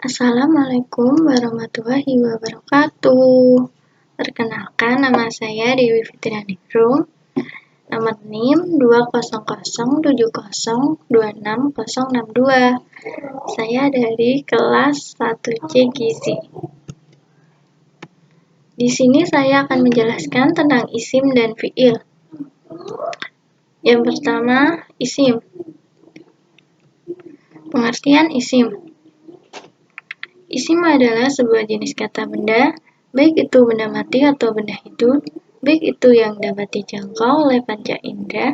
Assalamualaikum warahmatullahi wabarakatuh. Perkenalkan, nama saya Dewi Fitrianingrum. Nomor NIM 20070260062. Saya dari kelas 1C Gizi. Di sini saya akan menjelaskan tentang isim dan fiil. Yang pertama, isim. Pengertian isim. Isim adalah sebuah jenis kata benda, baik itu benda mati atau benda hidup, baik itu yang dapat dijangkau oleh panca indera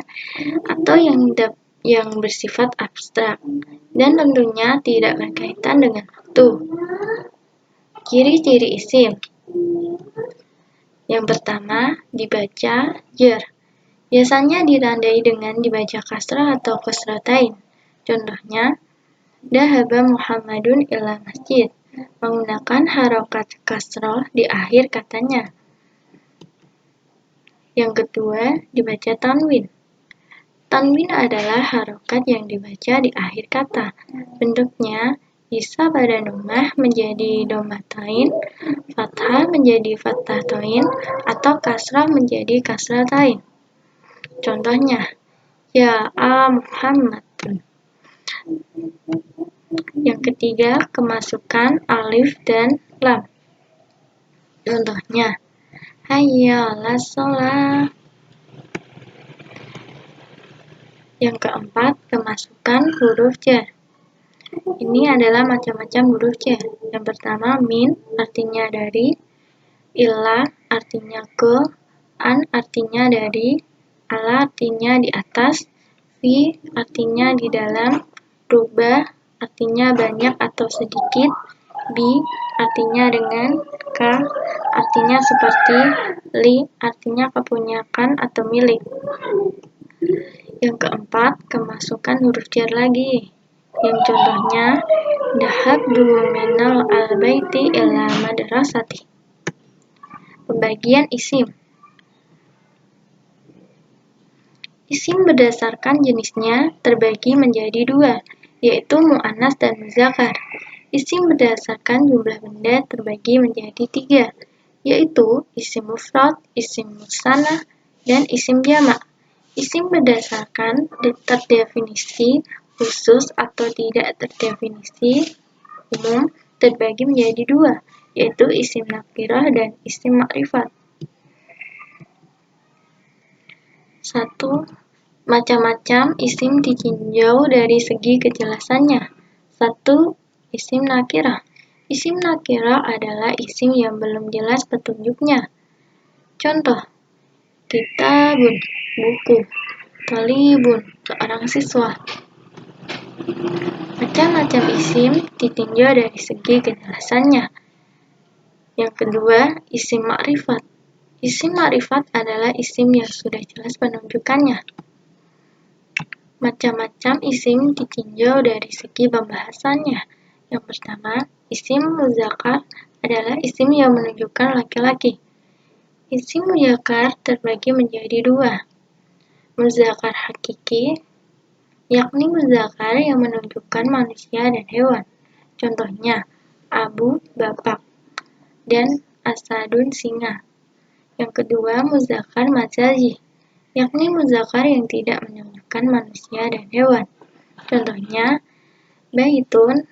atau yang bersifat abstrak, dan tentunya tidak berkaitan dengan waktu. Ciri-ciri isim. Yang pertama, dibaca jar. Biasanya ditandai dengan dibaca kasrah atau kasratain. Contohnya, Dhahaba Muhammadun ila masjid, menggunakan harokat kasroh di akhir katanya. Yang kedua, dibaca tanwin. Tanwin adalah harokat yang dibaca di akhir kata. Bentuknya bisa pada domah menjadi domatain, fathah menjadi fathatain, atau kasrah menjadi kasratain. Contohnya, Ya Muhammadun. Yang ketiga, kemasukan alif dan lam. Contohnya, Hayya 'alas shalah. Yang keempat, kemasukan huruf jar. Ini adalah macam-macam huruf jar. Yang pertama, min artinya dari, ila artinya ke, an artinya dari, ala artinya di atas, fi artinya di dalam, rubah artinya banyak atau sedikit, bi artinya dengan, ka artinya seperti, li artinya kepunyaan atau milik. Yang keempat, kemasukan huruf jar lagi. Yang contohnya, Dhahabtu minal al-baiti ila madrasati. Pembagian isim. Isim berdasarkan jenisnya terbagi menjadi dua, yaitu mu'annas dan muzakkar. Isim berdasarkan jumlah benda terbagi menjadi tiga, yaitu isim mufrad, isim musanna, dan isim jamak. Isim berdasarkan terdefinisi khusus atau tidak terdefinisi umum terbagi menjadi dua, yaitu isim nakirah dan isim makrifat. 1. Macam-macam isim ditinjau dari segi kejelasannya. 1. Isim nakirah. Isim nakirah adalah isim yang belum jelas petunjuknya. Contoh, kitabun, buku, talibun, seorang siswa. Macam-macam isim ditinjau dari segi kejelasannya. Yang kedua, isim makrifat. Isim makrifat adalah isim yang sudah jelas penunjukannya. Macam-macam isim ditinjau dari segi pembahasannya. Yang pertama, isim muzakkar adalah isim yang menunjukkan laki-laki. Isim muzakkar terbagi menjadi dua. Muzakkar hakiki, yakni muzakkar yang menunjukkan manusia dan hewan. Contohnya, Abu, bapak, dan Asadun, singa. Yang kedua, muzakkar majazi, yakni muzakkar yang tidak menunjukkan manusia dan hewan. Contohnya, baitun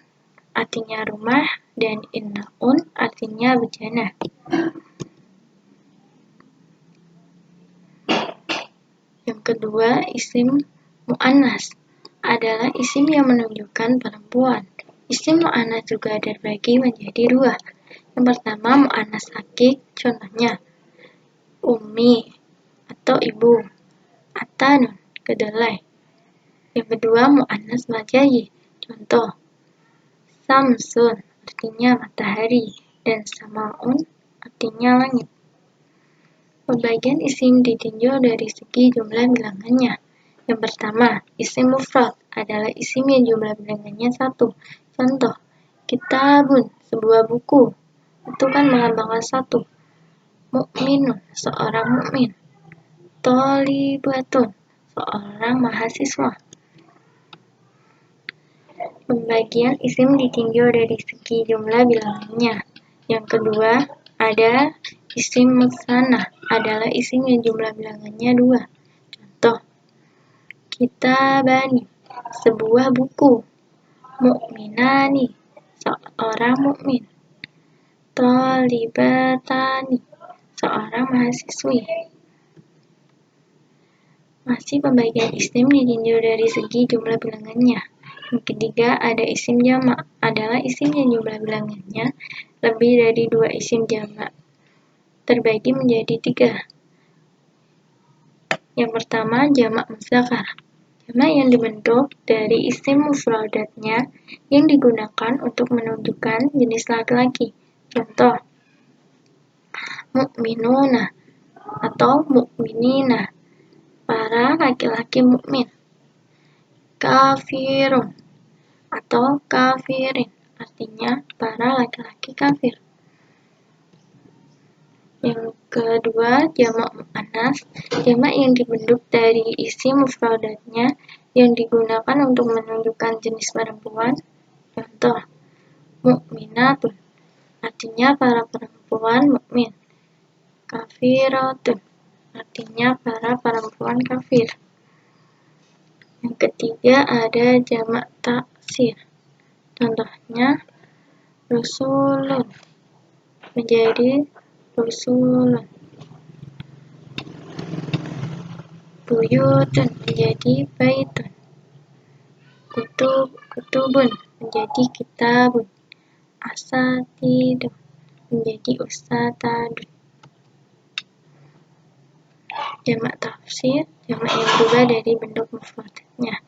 artinya rumah dan innaun artinya bejana. Yang kedua, isim mu'annas adalah isim yang menunjukkan perempuan. Isim mu'annas juga terbagi menjadi dua. Yang pertama, mu'annas hakik, contohnya ummi atau ibu, atanun, kedelai. Yang kedua, mu'annas majazi, contoh samsun artinya matahari dan samaun artinya langit. Pembagian isim ditinjau dari segi jumlah bilangannya. Yang pertama, isim mufrad adalah isim yang jumlah bilangannya 1. Contoh, kitabun, sebuah buku. Itu kan melambangkan 1. Mukminun, seorang mukmin. Thalibatun, seorang mahasiswa. Pembagian isim ditinjau dari segi jumlah bilangannya. Yang kedua, ada isim musanah, adalah isim yang jumlah bilangannya 2. Contoh, kitabani, sebuah buku. Mukminani, seorang mukmin. Thalibatani, seorang mahasiswi. Masih pembagian isim ditinjau dari segi jumlah bilangannya. Yang ketiga, ada isim jamak, adalah isim yang jumlah bilangannya lebih dari 2 isim jamak, terbagi menjadi 3. Yang pertama, jamak muzakkar, jamak yang dibentuk dari isim mufradatnya yang digunakan untuk menunjukkan jenis laki-laki. Contoh, mukminuna atau mukminina, para laki-laki mukmin. Kafirun atau kafirin, artinya para laki-laki kafir. Yang kedua, jamak muannas, jamak yang dibentuk dari isim mufradatnya yang digunakan untuk menunjukkan jenis perempuan. Contoh, mukminatun, artinya para perempuan mukmin. Kafiratun, artinya para perempuan kafir. Yang ketiga, ada jamak taksir. Contohnya, rusulun menjadi rusulun. Buyutun menjadi baitun. Kutubun menjadi kitabun. Asatidun menjadi usatadun. Jamak tafsir, jamak yang berubah dari bentuk mufradnya.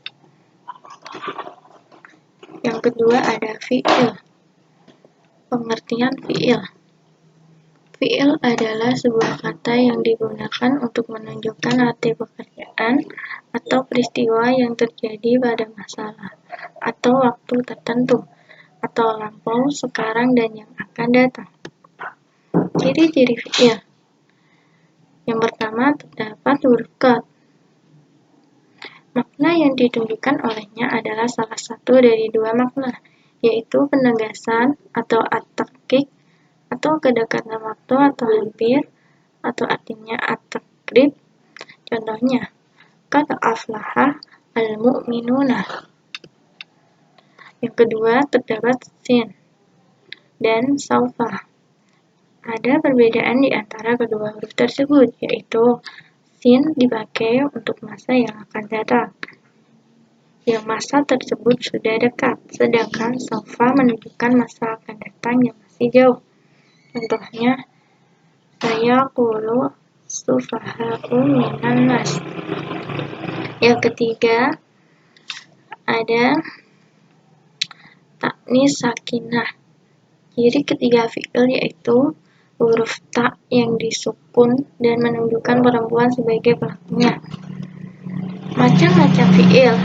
Yang kedua ada fi'il. Pengertian fi'il. Fi'il adalah sebuah kata yang digunakan untuk menunjukkan arti pekerjaan atau peristiwa yang terjadi pada masalah atau waktu tertentu, atau lampau, sekarang, dan yang akan datang. Ciri-ciri fi'il. Yang pertama, terdapat huruf qad. Makna yang ditunjukkan olehnya adalah salah satu dari 2 makna, yaitu penegasan atau at-tahqiq, atau kedekatan waktu atau hampir, atau artinya at-taqrib. Contohnya, qad aflaha al-mu'minuna. Yang kedua, terdapat sin dan saufa. Ada perbedaan di antara kedua huruf tersebut, yaitu sin dipakai untuk masa yang akan datang, yang masa tersebut sudah dekat, sedangkan saufa menunjukkan masa akan datang yang masih jauh. Contohnya, sayaqulu sufaha'u minan nas. Yang ketiga, ada taknis sakinah. Ciri ketiga fi'il yaitu huruf ta yang disukun dan menunjukkan perempuan sebagai pelakunya. Macam-macam fi'il.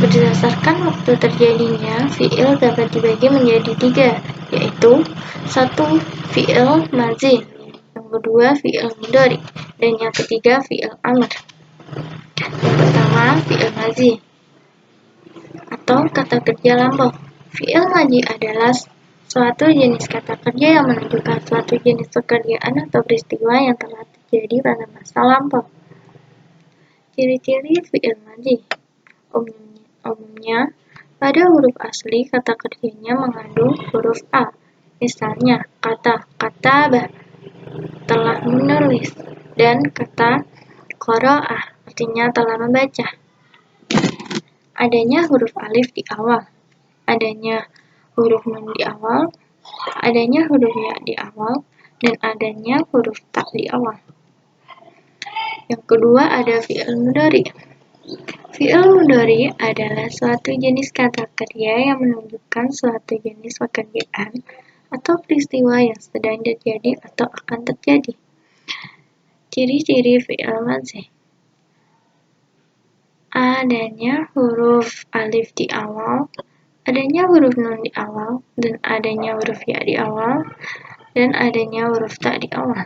Berdasarkan waktu terjadinya, fi'il dapat dibagi menjadi 3, yaitu 1. Fi'il madzi, yang kedua fi'il mudhari, dan yang ketiga fi'il amr. Yang pertama, fi'il madzi atau kata kerja lampau. Fi'il madzi adalah suatu jenis kata kerja yang menunjukkan suatu jenis pekerjaan atau peristiwa yang telah terjadi pada masa lampau. Ciri-ciri fi'il madzi. Umumnya, pada huruf asli kata kerjanya mengandung huruf a. Misalnya, kata kataba, telah menulis, dan kata qara'ah, artinya telah membaca. Adanya huruf alif di awal, adanya huruf nun di awal, adanya huruf ya di awal, dan adanya huruf ta di awal. Yang kedua ada fi'il mudhari. Fi'il mudhari adalah suatu jenis kata kerja yang menunjukkan suatu jenis pekerjaan atau peristiwa yang sedang terjadi atau akan terjadi. Ciri-ciri fi'il madzi. Adanya huruf alif di awal, adanya huruf nun di awal, dan adanya huruf ya di awal, dan adanya huruf ta di awal.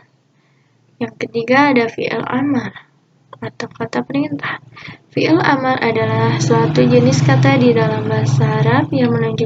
Yang ketiga ada fi'il amr. atau kata perintah. Fi'il amar adalah suatu jenis kata di dalam bahasa Arab yang menunjukkan